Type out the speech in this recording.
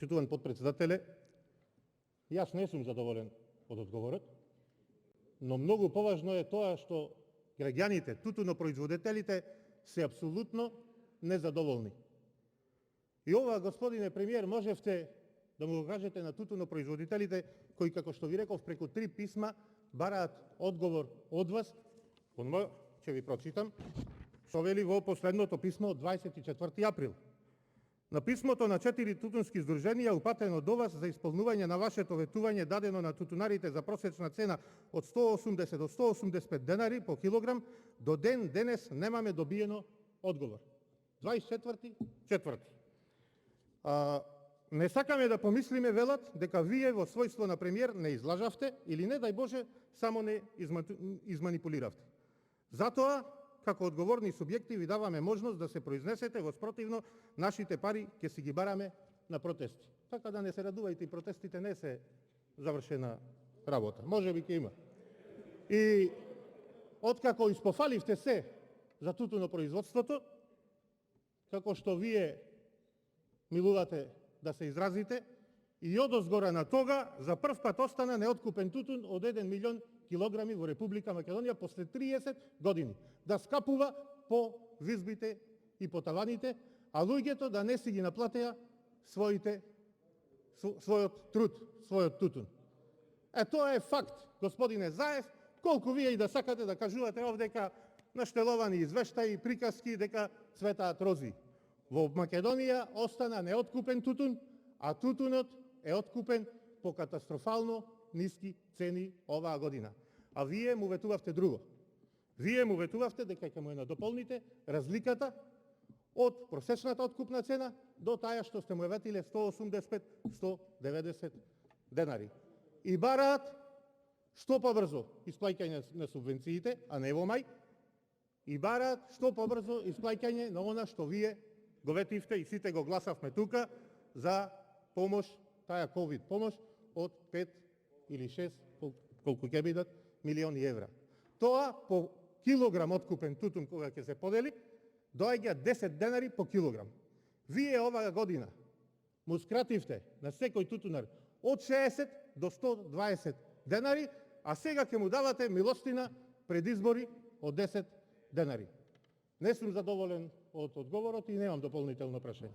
Почитуван подпредседателе, јас не сум задоволен од одговорот, но многу поважно е тоа што граѓаните, тутунопроизводителите се апсолутно незадоволни. И ова, господине премиер, можевте да му го кажете на тутунопроизводителите кои, како што ви реков, преку 3 писма бараат одговор од вас. Ќе ви прочитам што вели во последното писмо од 24 април. На писмото на 4 тутунски здруженија упатено до вас за исполнување на вашето ветување дадено на тутунарите за просечна цена од 180 до 185 денари по килограм, до ден денес немаме добиено одговор. 24.4. Не сакаме да помислиме, велат, дека вие во својство на премиер не излажавте или, не дај Боже, само не изманипулиравте. Затоа, како одговорни субјекти, ви даваме можност да се произнесете, во спротивно нашите пари ќе си ги бараме на протести. Така да не се радувајте, и протестите не се завршена работа. Може би ќе има. И откако испофаливте се за тутунопроизводството, како што вие милувате да се изразите, и одозгора на тога за прв пат остана неоткупен тутун од 1 милион килограми во Република Македонија после 30 години. Да скапува по визбите и по таваните, а луѓето да не си ги наплатеа својот труд, својот тутун. Тоа е факт, господине Заев, колку вие и да сакате да кажувате овде дека наштеловани извештаи, приказки, дека цветаат рози. Во Македонија остана неоткупен тутун, а тутунот е откупен по катастрофално ниски цени оваа година. А вие му ветувавте друго. Вие му ветувавте дека ќе му ја надополните разликата од просечната откупна цена до таја што сте му ја ветиле 185-190 денари. И бараат што побрзо исплаќање на субвенциите, а не во мај, и бараат што побрзо исплаќање на она што вие го ветивте и сите го гласавме тука за помош, таа ковид помош од 5 или 6, колку ќе бидат, милиони евра. Тоа по килограм откупен тутун кога ќе се подели, доаѓа 10 денари по килограм. Вие оваа година му скративте на секој тутунар од 60 до 120 денари, а сега ќе му давате милостина пред избори од 10 денари. Не сум задоволен од одговорот и немам дополнително прашање.